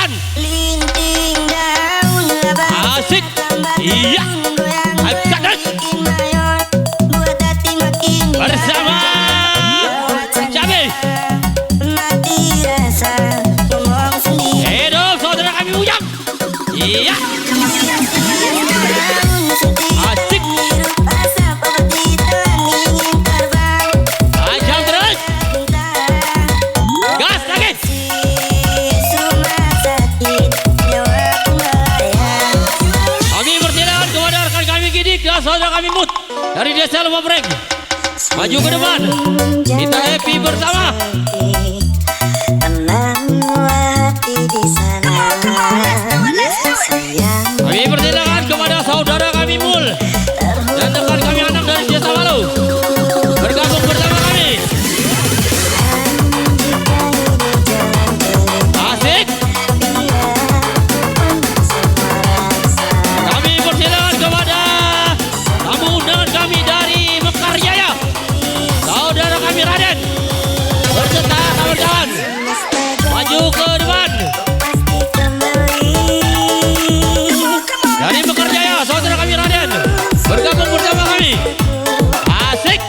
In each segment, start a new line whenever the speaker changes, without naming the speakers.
depan. Asik. Iya. Angkat bersama Cabe. Hidup saudara kami Ujang. Iya. Asik. Tajam terus. Gas lagi. Kami bersilakan kepada rekan kami Gidik dan saudara kami Mut dari Desa Lumabreng. Maju ke depan. Kita happy bersama. Kami persilakan kepada saudara kami Mul dan rekan kami anak dari Desa Walu bergabung bersama kami. Asik. Kami persilakan kepada tamu undangan kami dari Mekar Jaya, saudara kami Raden berserta kawan-kawan. Maju ke depan. Dari Mekar Jaya, saudara kami Raden bergabung bersama kami. Asik.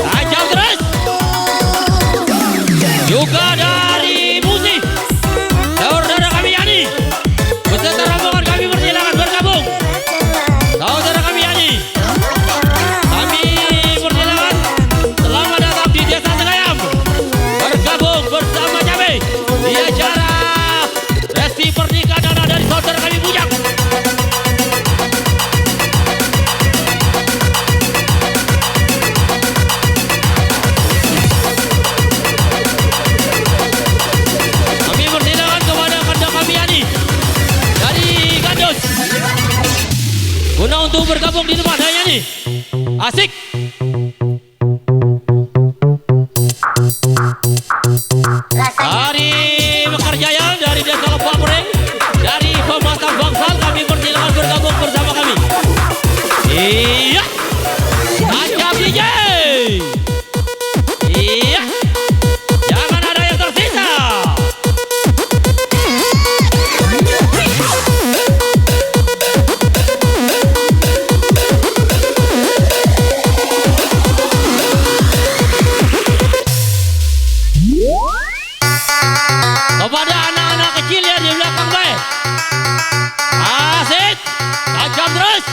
Tajam terus. Juga dari Musi, saudara kami Yani beserta rombongan kami persilakan bergabung. Saudara kami Yani, kami persilakan selamat datang di Desa Segayam bergabung bersama Cabe di acara Resti Pernikahan Anak dari saudara kami Bujang. Kami persilakan kepada kandang kami Yani dari Gandus guna untuk bergabung di tempat hanya nih. Asik. Dari Mekar Jaya, dari Desa Lumabreng, dari Pematang Bangsal kami persilakan bergabung bersama kami. Iya. Tajam DJ. Iya. Jangan ada yang tersisa. Kepada anak-anak kecil yang di belakang baik. Asik. Tajam terus.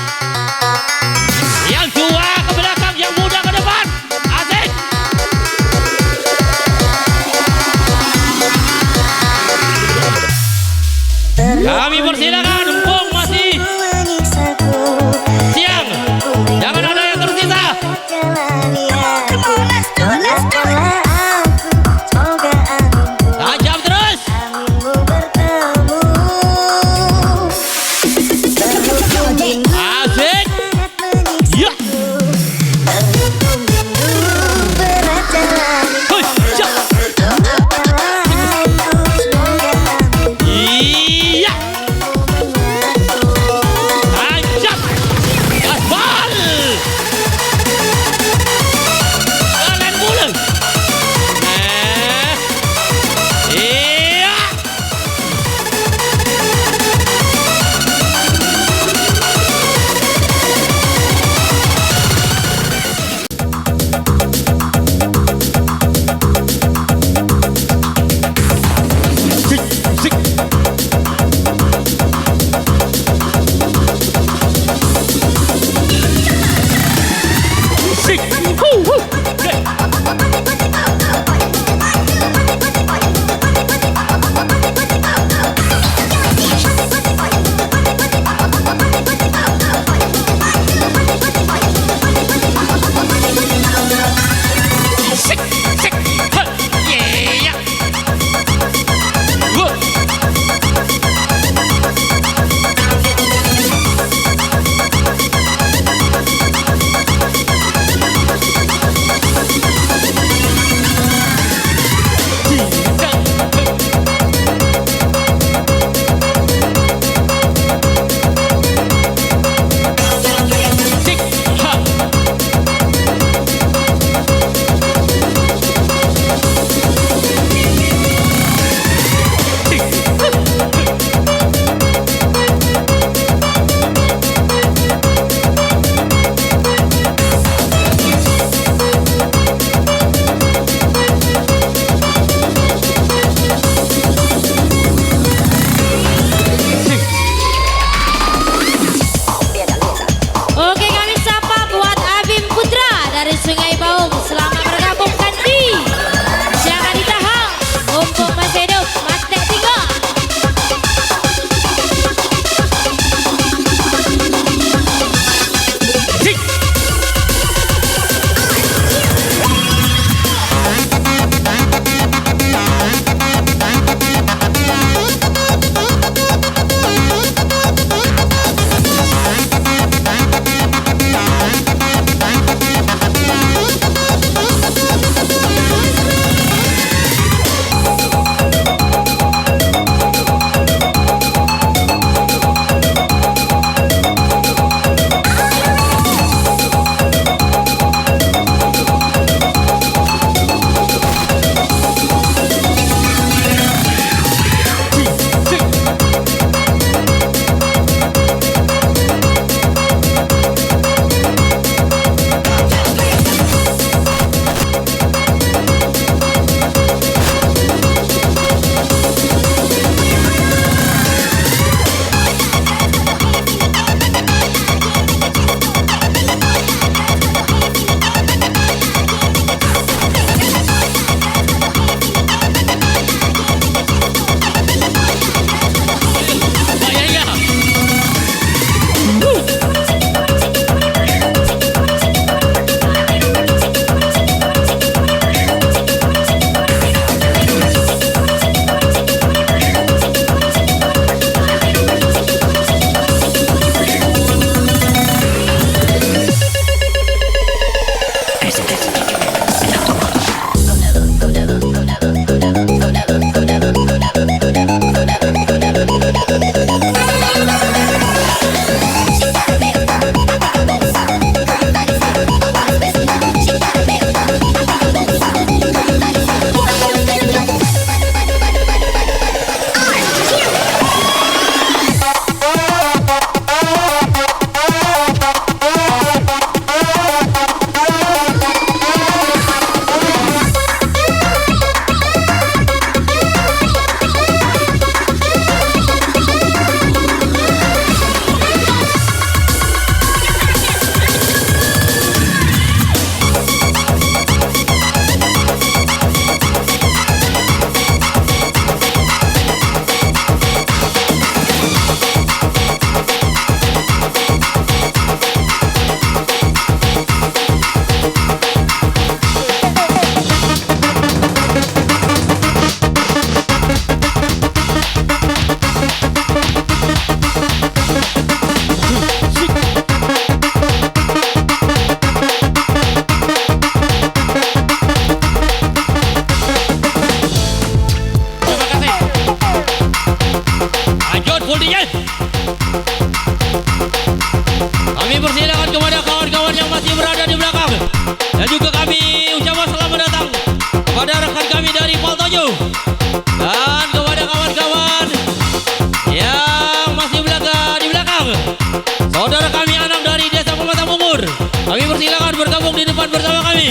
Kami persilakan bergabung di depan bersama kami.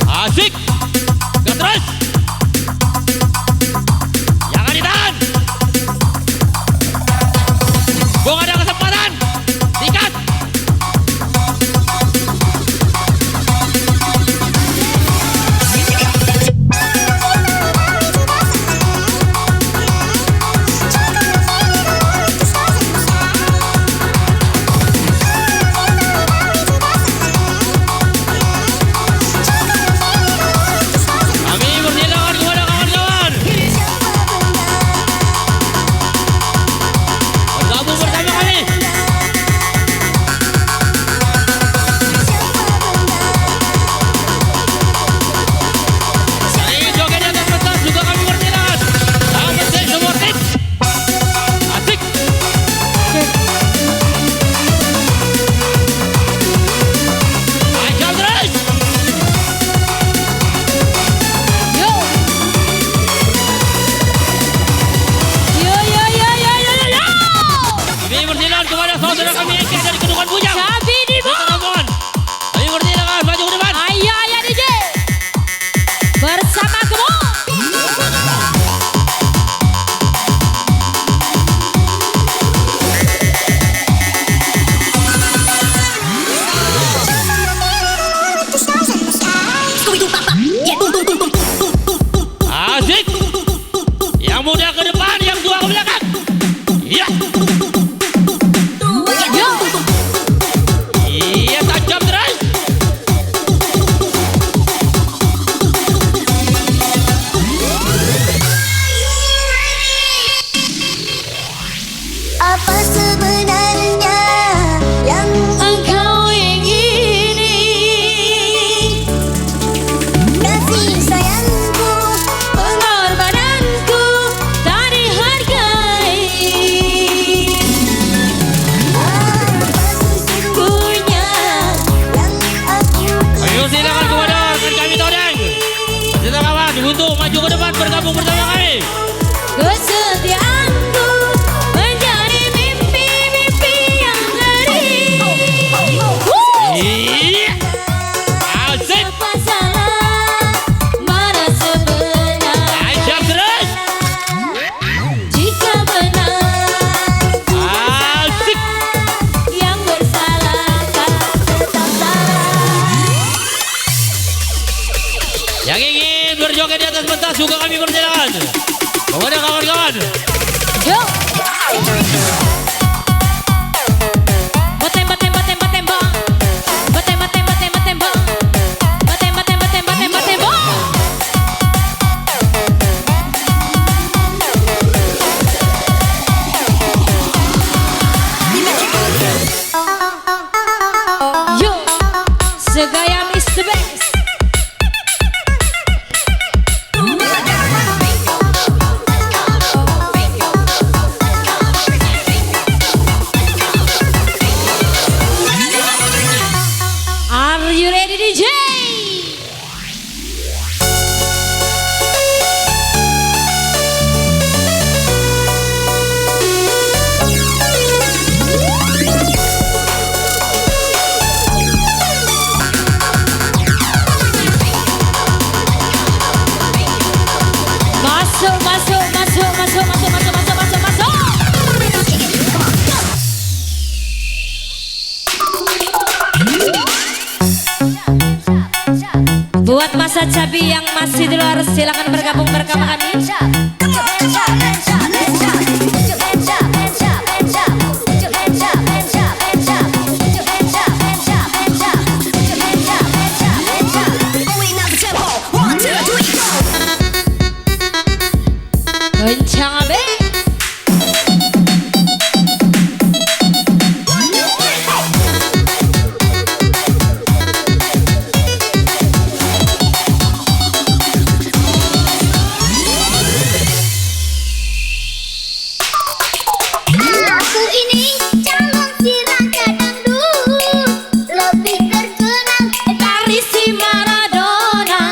Asik. Gas terus. Jangan ditahan. Bung ada kesempatan. Sikat. Kepada saudara kami Eke dari Kedungan Bujang.
Sabi di bawah.
Kami persilakan maju ke depan.
Ayo DJ. Bersama Kemo.
Asik. Yang muda ke depan, yang tua ke belakang. Iya. Iya, tajam terus.
Apa sebenarnya yang
Engkau ingini?
kasih sayangku,
Pengorbananku tak dihargai.
apa sesungguhnya yang aku
Ayo silakan kepada rekan kami Todeng. Persilakan kawan untuk maju ke depan bergabung bersama kami.
Kesetiaanku menjadi mimpi-mimpi yang ngeri.
Iya. Asik.
Apa salah, mana sebenar?
Tajam terus.
Jika benar,
Asik.
yang bersalah kan tetap salah.
Yang ingin berjoget di atas pentas juga kami persilakan. Kepada kawan-kawan.
Yo. Batembak, tembak, tembak, tembak. Batembak, tembak, tembak, tembak. Batembak, tembak, tembak, tembak, tembak. Yo, segaya Mr. Best. Are you ready, DJ? Masuk, masuk, masuk, masuk, masuk, masuk, masuk, masuk, masuk. Buat masa cabi yang masih di luar silakan bergabung bersama kami. Kencang abe.
Aku ini calon si raja dangdut, lebih terkenal
Dari si Maradona.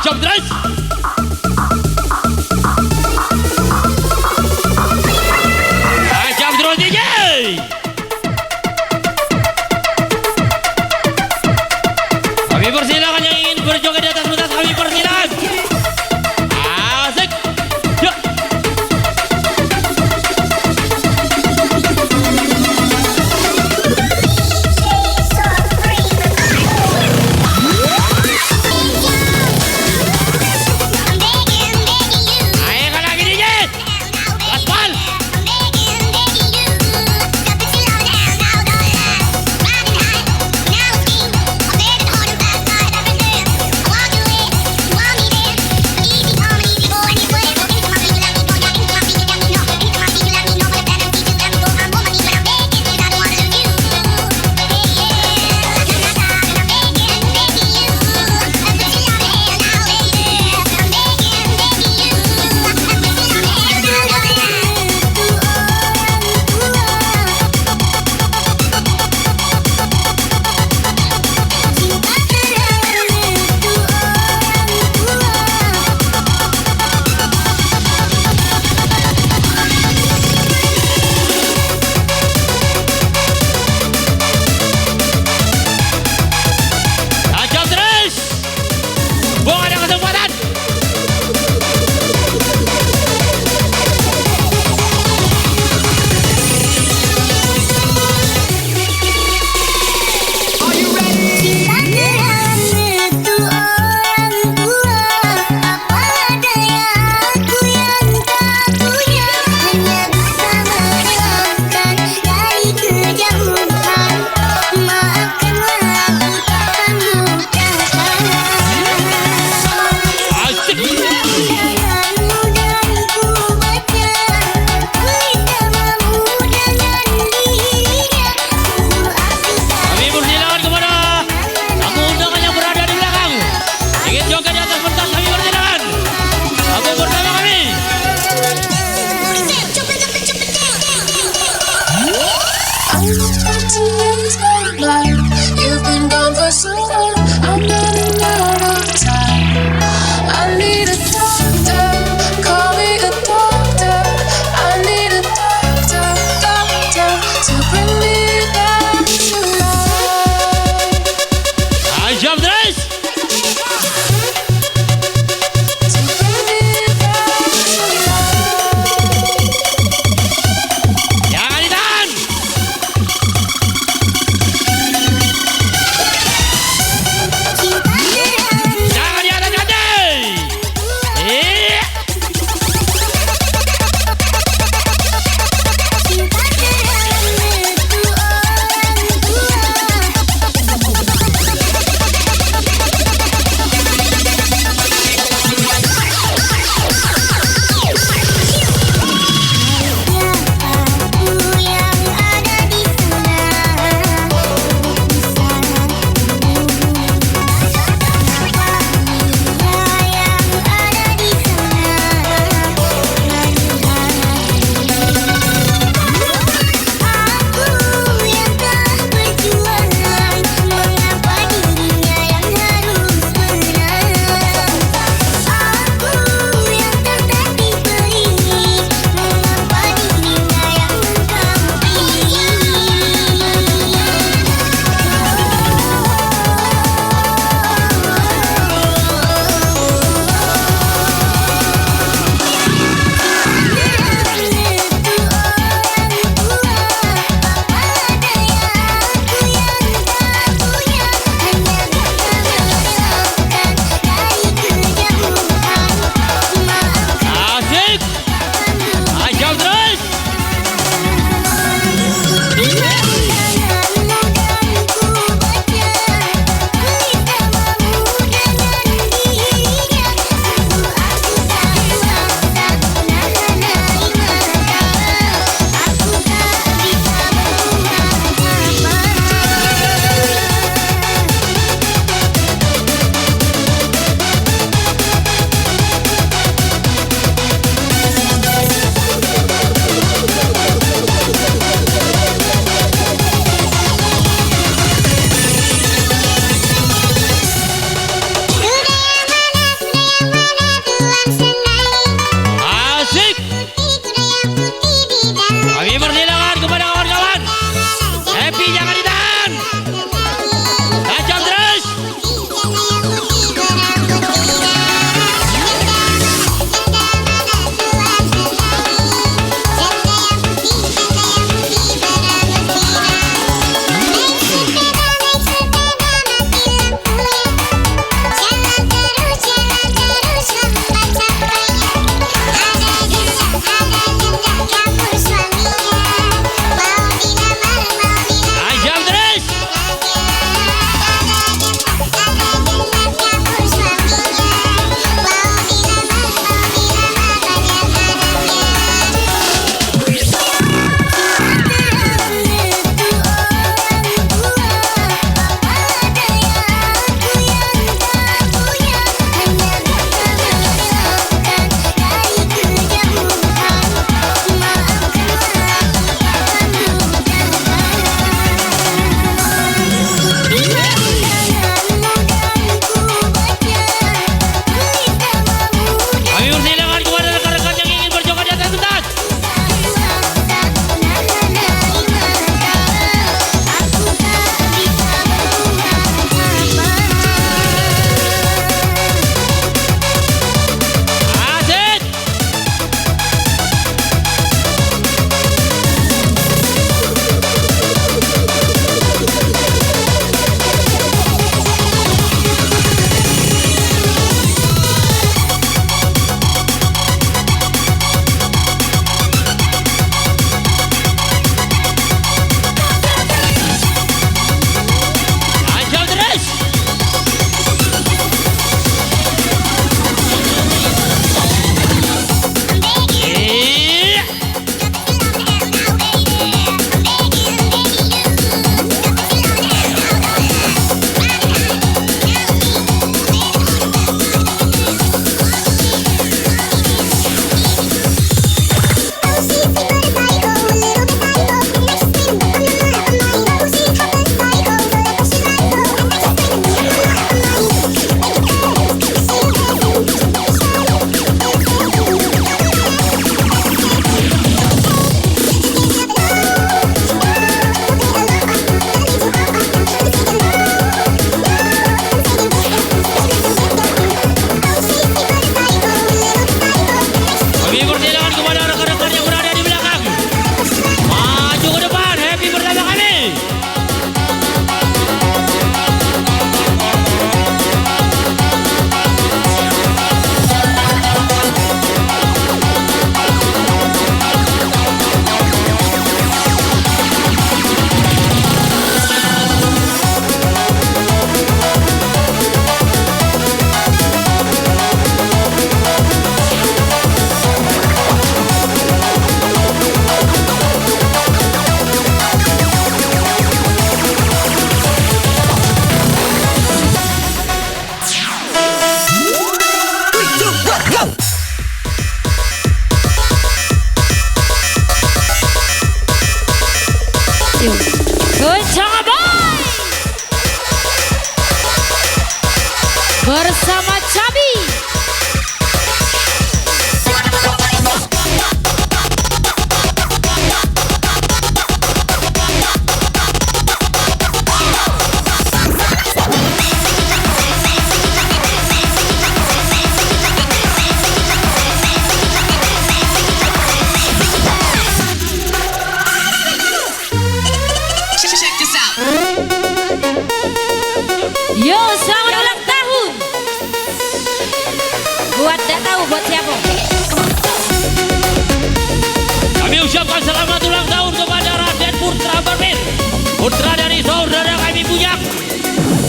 Jump terus. Jump terus DJ. Kami persilakan yang ingin berjoget di atas pentas, kami persilakan. Asik. Yuk.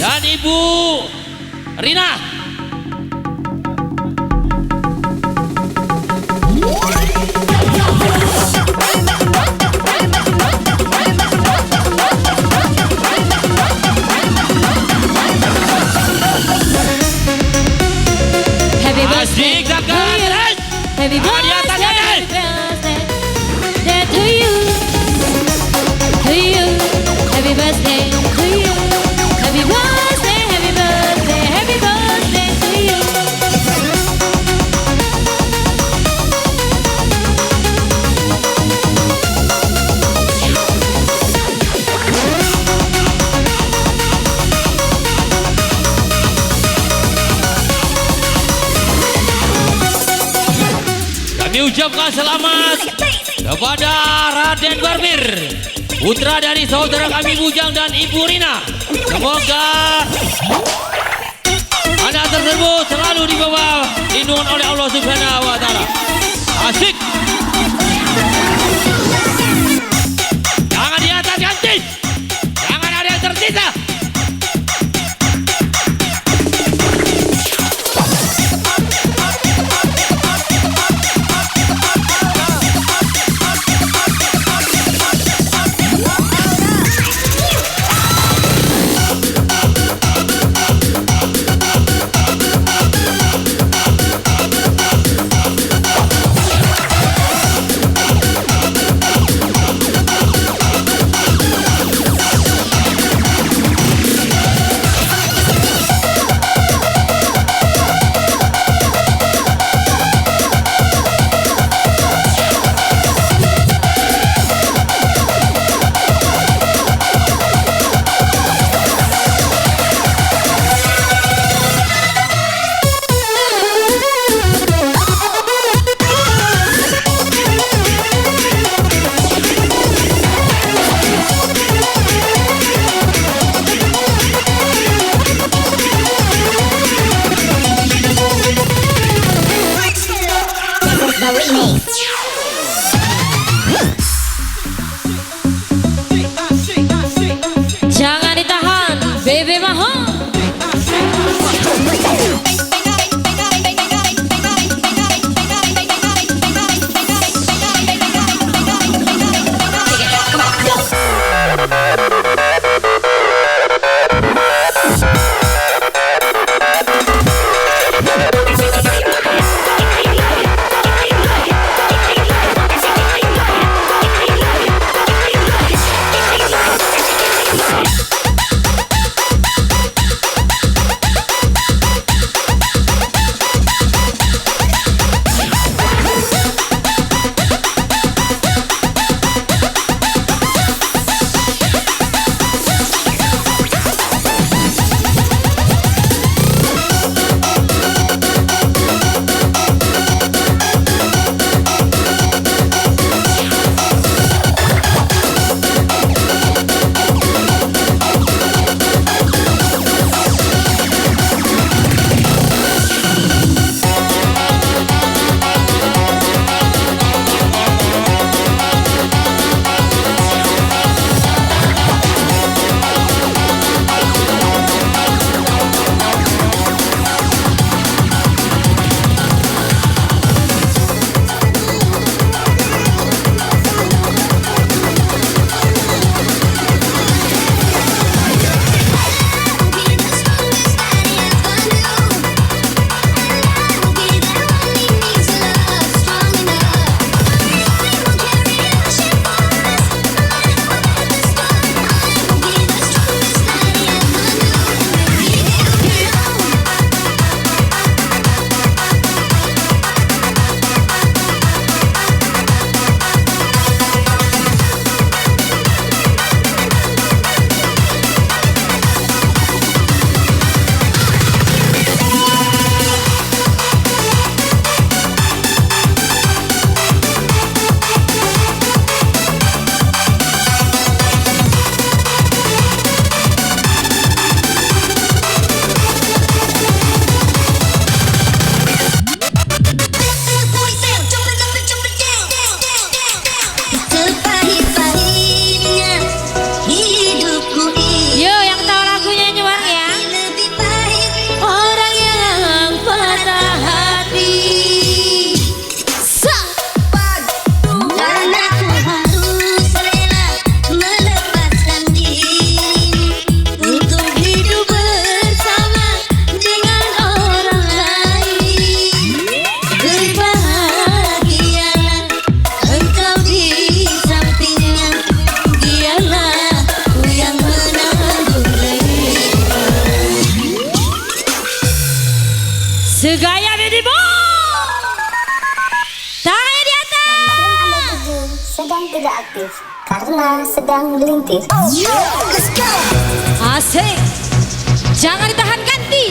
dan Ibu Rina.
Happy birthday
Asik
to
takkan.
you. Happy
Tangan di atas,
birthday,
Dede.
to you. To you. Happy birthday to you. Happy birthday, happy birthday, happy birthday to you.
Kami ucapkan selamat kepada Raden Barbir, putra dari saudara kami Bujang dan Ibu Rina. Semoga anak tersebut selalu di bawah lindungan oleh Allah Subhanahu wa taala. Asik. Jangan di atas ganti. Jangan ada yang tersisa.
Jangan ditahan, Bebe Maho. Tangannya di atas.
Anda tujuh sedang tidak aktif karena sedang melintir. Let's go.
Asik. Jangan ditahan ganti.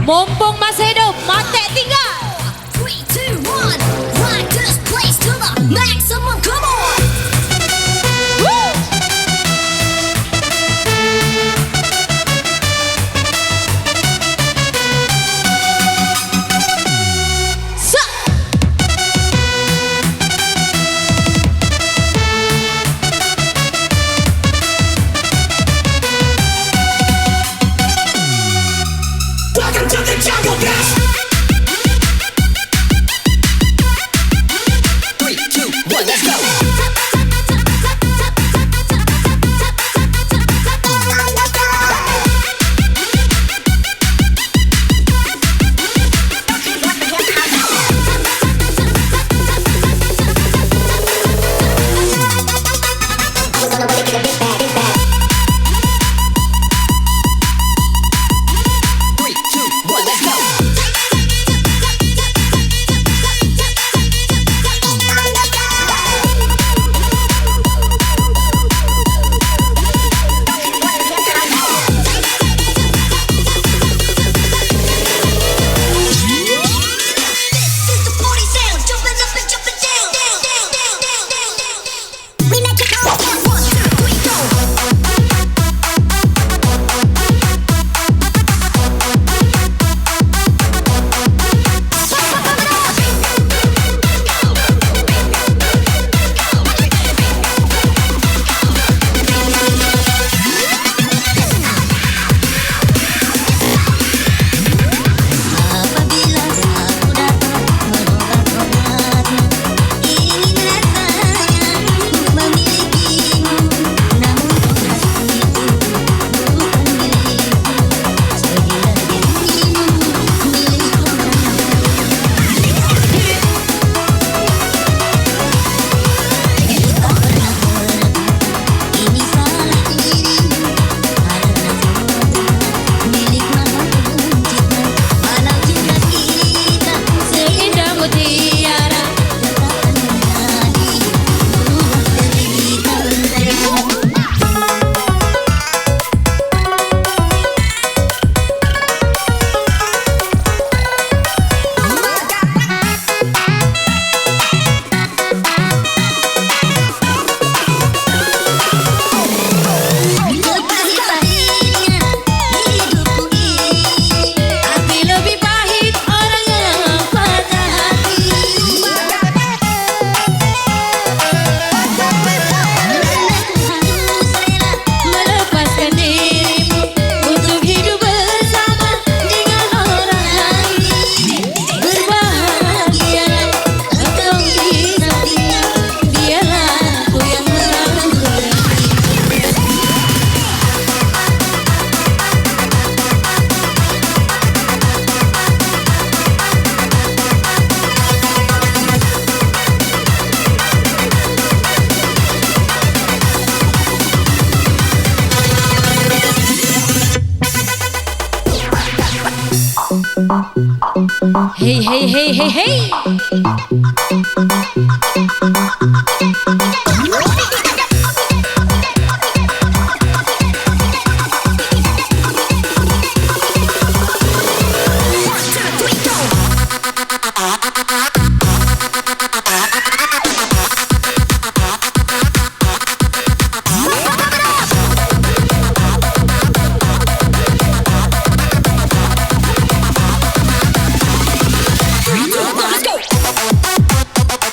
Mumpung masih hidup, mati tinggal.
3, 2, 1, rock this place to the maximum. Come on.
Woo! Sa.
Welcome to the jungle blast. 3, 2, 1, let's go. Three, two, one, let's go. This is the party sound, jumping up and jumping down, down, down, down, down, down, down, down. We make it all. 1, 2, 3, go. Apabila aku datang menolak ingin rasanya memilikimu, namun hati itu bukan milikku. Segila dirimu milik orang lain. Tak pernah berkata ini salah dirimu, karena semua milik Maha Pencipta. Walau juga kita
Seindah mutiara.
tetap menjadi buah derita. Sepahit-pahitnya hidupku ini,
Tapi lebih pahit orang yang patah hati. Melepaskan dirimu untuk hidup bersama dengan orang lain. Berbahagialah engkau di sampingnya, biarlah aku yang merangkul. Hey hey hey hey hey.
Let's go.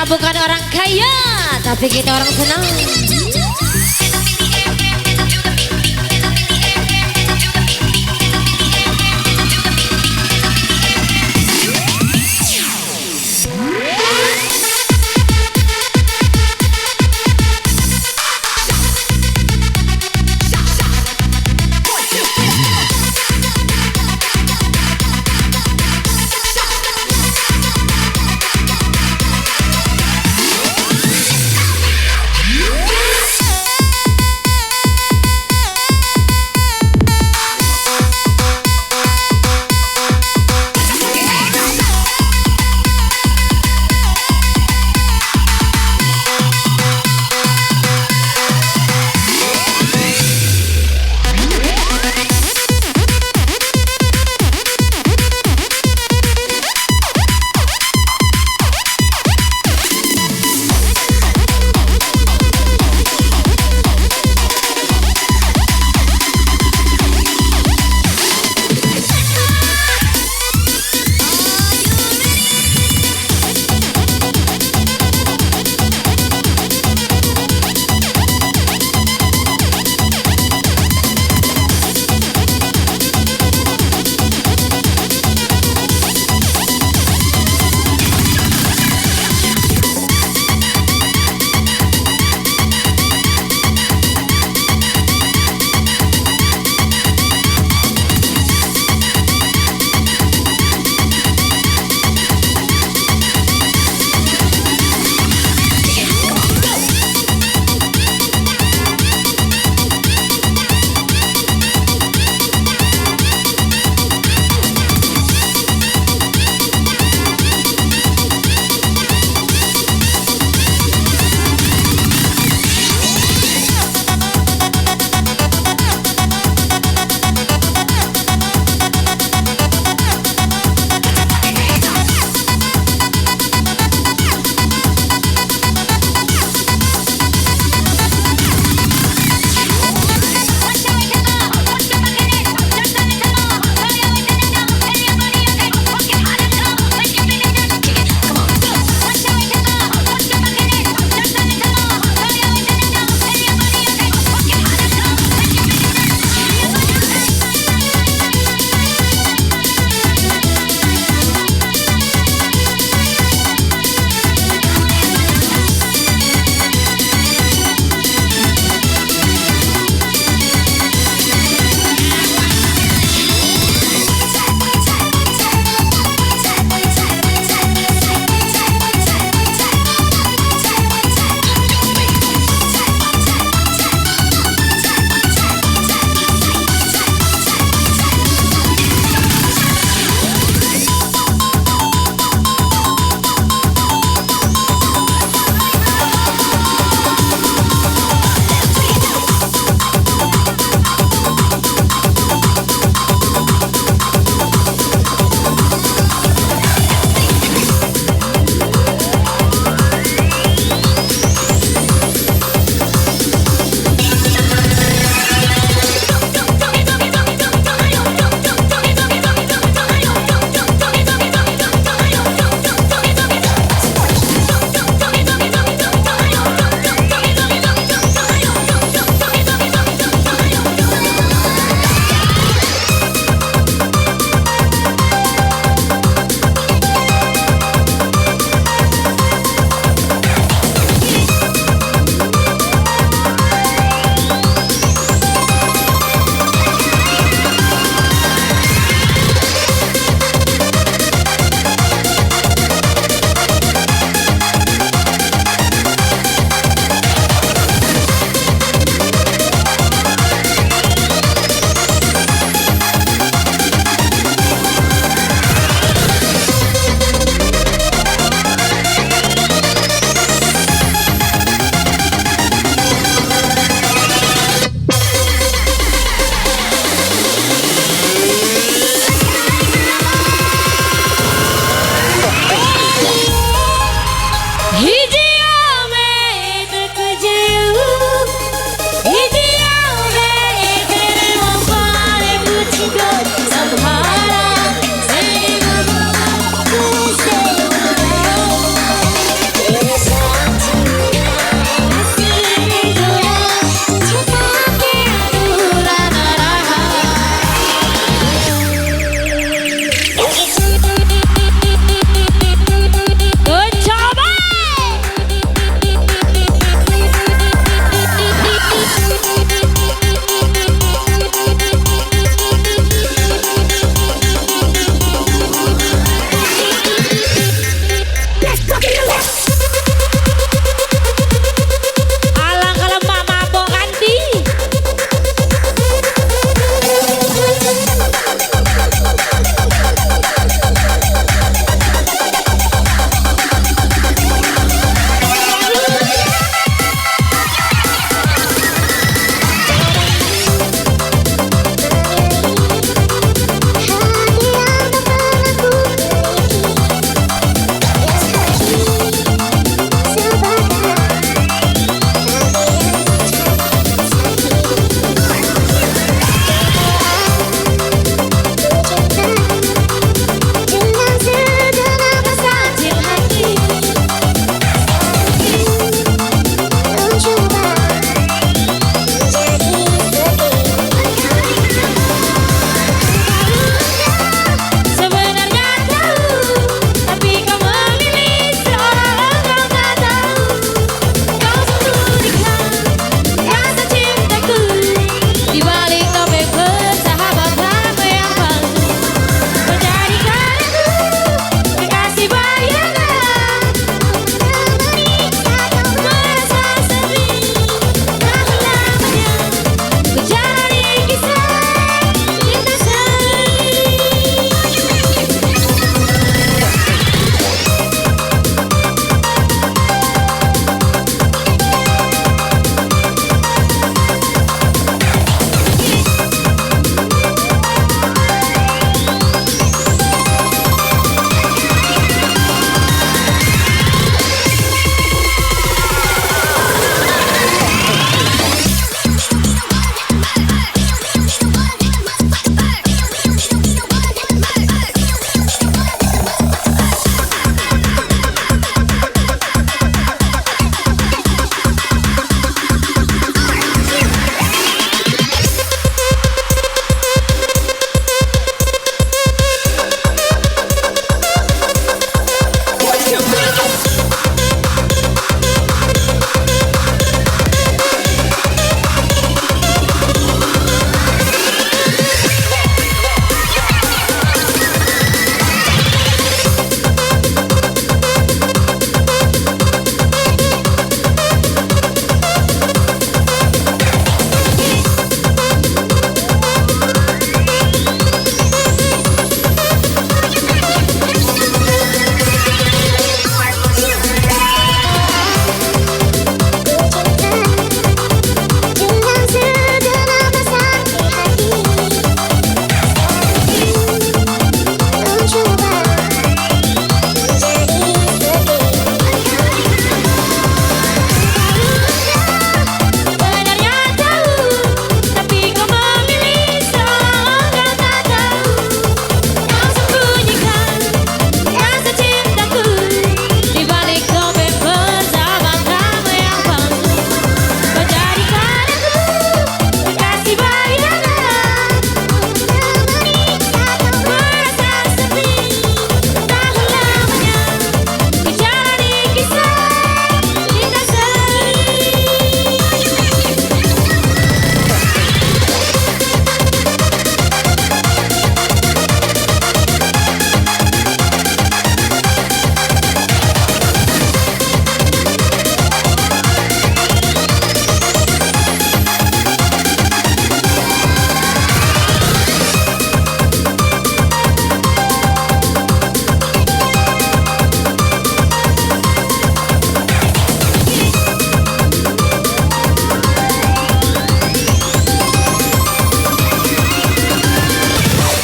bukan orang kaya, tapi kita orang senang.